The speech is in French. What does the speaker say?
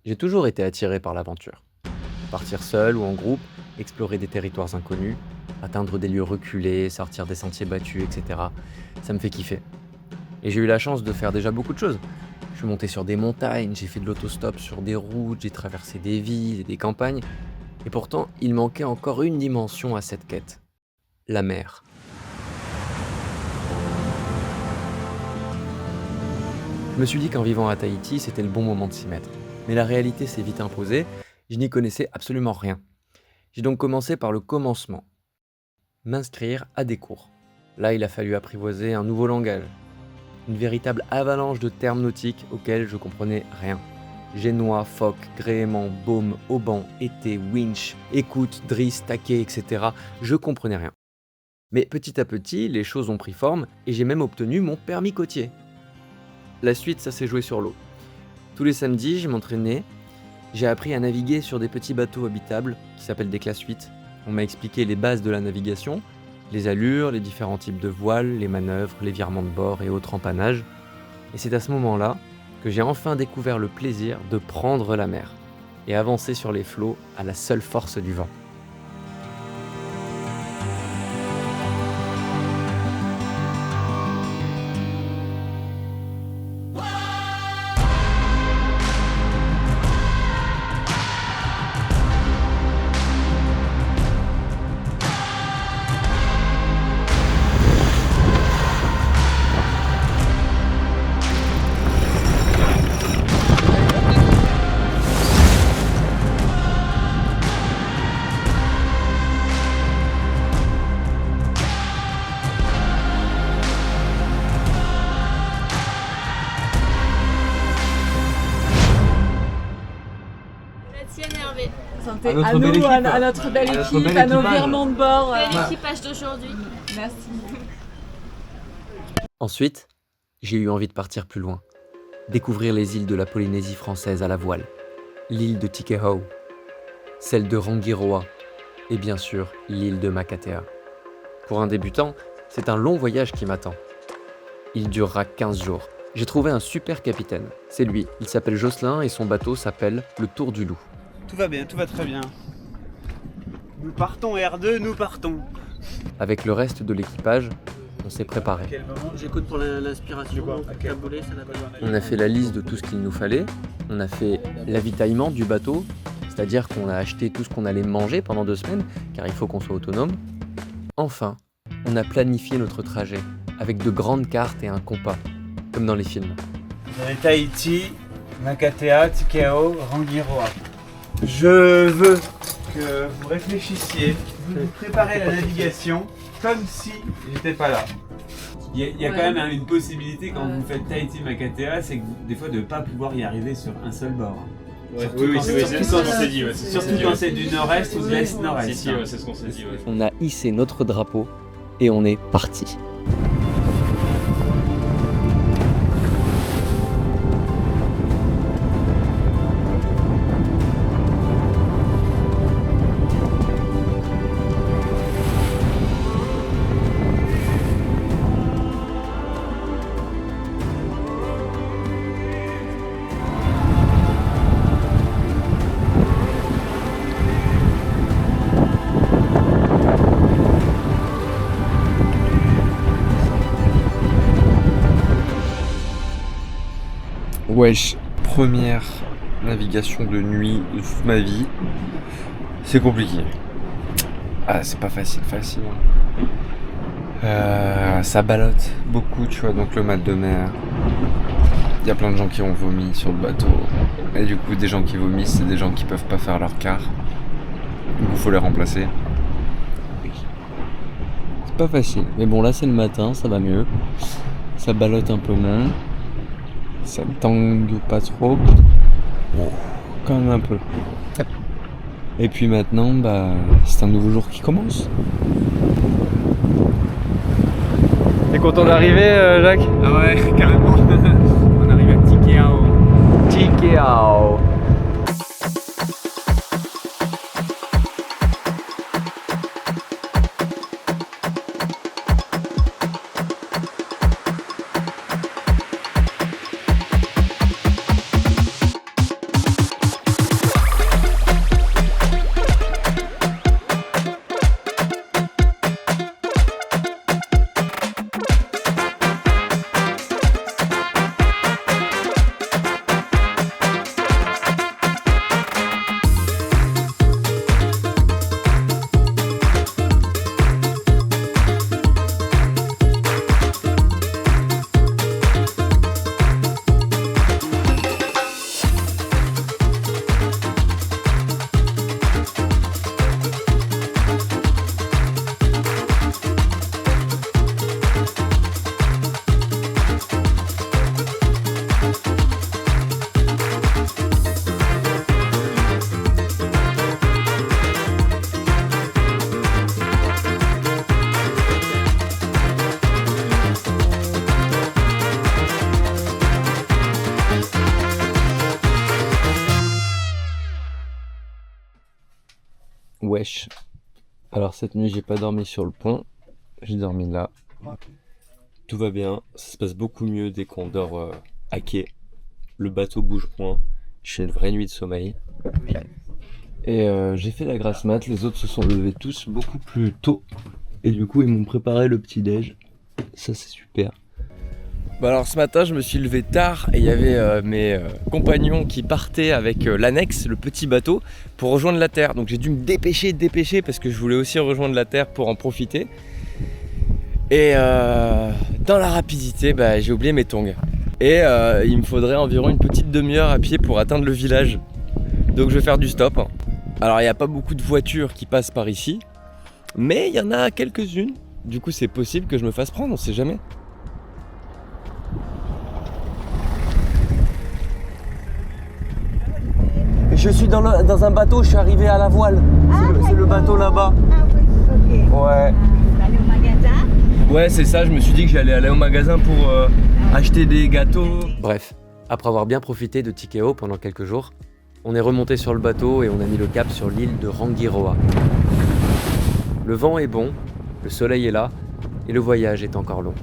J'ai toujours été attiré par l'aventure. Partir seul ou en groupe, explorer des territoires inconnus, atteindre des lieux reculés, sortir des sentiers battus, etc. Ça me fait kiffer. Et j'ai eu la chance de faire déjà beaucoup de choses. Je suis monté sur des montagnes, j'ai fait de l'autostop sur des routes, j'ai traversé des villes et des campagnes. Et pourtant, il manquait encore une dimension à cette quête. La mer. Je me suis dit qu'en vivant à Tahiti, c'était le bon moment de s'y mettre. Mais la réalité s'est vite imposée, je n'y connaissais absolument rien. J'ai donc commencé par le commencement. M'inscrire à des cours. Là, il a fallu apprivoiser un nouveau langage. Une véritable avalanche de termes nautiques auxquels je comprenais rien. Génois, phoque, gréement, baume, auban, été, winch, écoute, drisse, taquet, etc. Je comprenais rien. Mais petit à petit, les choses ont pris forme et j'ai même obtenu mon permis côtier. La suite, ça s'est joué sur l'eau. Tous les samedis, je m'entraînais. J'ai appris à naviguer sur des petits bateaux habitables qui s'appellent des classes 8. On m'a expliqué les bases de la navigation, les allures, les différents types de voiles, les manœuvres, les virements de bord et autres empanages. Et c'est à ce moment-là que j'ai enfin découvert le plaisir de prendre la mer et avancer sur les flots à la seule force du vent. Merci Hervé. Santé À notre à nous, belle équipe. à notre belle À notre équipe, bel à nos équipage. virements de bord. Bel équipage d'aujourd'hui. Merci. Ensuite, j'ai eu envie de partir plus loin, découvrir les îles de la Polynésie française à la voile, l'île de Tikehau, celle de Rangiroa et bien sûr l'île de Makatea. Pour un débutant, c'est un long voyage qui m'attend. Il durera 15 jours. J'ai trouvé un super capitaine. C'est lui, il s'appelle Jocelyn et son bateau s'appelle le Tour du Loup. Tout va bien, tout va très bien. Nous partons R2, nous partons. Avec le reste de l'équipage, on s'est préparé. Quel moment J'écoute pour l'inspiration, caboulé, ça n'a pas. On a fait la liste de tout ce qu'il nous fallait, on a fait l'avitaillement du bateau, c'est-à-dire qu'on a acheté tout ce qu'on allait manger pendant 2 semaines, car il faut qu'on soit autonome. Enfin, on a planifié notre trajet, avec de grandes cartes et un compas, comme dans les films. Vous avez Tahiti, Makatea, Tikeo, Rangiroa. Je veux que vous réfléchissiez, vous préparez la navigation comme si j'étais pas là. Il y a quand même une possibilité quand vous faites Tahiti Makatea, c'est que des fois de ne pas pouvoir y arriver sur un seul bord. Ouais, Surtout oui, quand- c'est surtout ce qu'on quand- s'est dit. Ouais, c'est ce qu'on Surtout s'est dit, quand ouais. c'est du nord-est ou de l'est-nord-est. Si, ouais, c'est ce qu'on s'est dit. Ouais. On a hissé notre drapeau et on est parti. Wesh, première navigation de nuit de toute ma vie. C'est compliqué. Ah, c'est pas facile. Ça ballotte beaucoup, tu vois, donc le mal de mer. Il y a plein de gens qui ont vomi sur le bateau. Et du coup, des gens qui vomissent, c'est des gens qui peuvent pas faire leur quart. Du coup, faut les remplacer. C'est pas facile. Mais bon, là, c'est le matin, ça va mieux. Ça ballotte un peu moins. Ça ne tangue pas trop. Quand même un peu. Et puis maintenant, c'est un nouveau jour qui commence. T'es content d'arriver, Jacques? Ah ouais, carrément. On arrive à Tikeo. Tikehau. Wesh. Alors cette nuit j'ai pas dormi sur le pont, j'ai dormi là. Tout va bien, ça se passe beaucoup mieux dès qu'on dort à quai. Le bateau bouge moins, j'ai une vraie nuit de sommeil. Et j'ai fait la grasse mat, les autres se sont levés tous beaucoup plus tôt. Et du coup ils m'ont préparé le petit déj, ça c'est super. Bah alors ce matin je me suis levé tard et il y avait mes compagnons qui partaient avec l'annexe, le petit bateau, pour rejoindre la terre. Donc j'ai dû me dépêcher parce que je voulais aussi rejoindre la terre pour en profiter. Et dans la rapidité, bah, j'ai oublié mes tongs. Et il me faudrait environ une petite demi-heure à pied pour atteindre le village. Donc je vais faire du stop. Alors il n'y a pas beaucoup de voitures qui passent par ici, mais il y en a quelques-unes. Du coup c'est possible que je me fasse prendre, on sait jamais. Je suis dans un bateau, je suis arrivé à la voile. C'est le bateau là-bas. Ah oui, ok. Ouais. Vous allez au magasin? Ouais, c'est ça, je me suis dit que j'allais aller au magasin pour acheter des gâteaux. Bref, après avoir bien profité de Tikeo pendant quelques jours, on est remonté sur le bateau et on a mis le cap sur l'île de Rangiroa. Le vent est bon, le soleil est là et le voyage est encore long.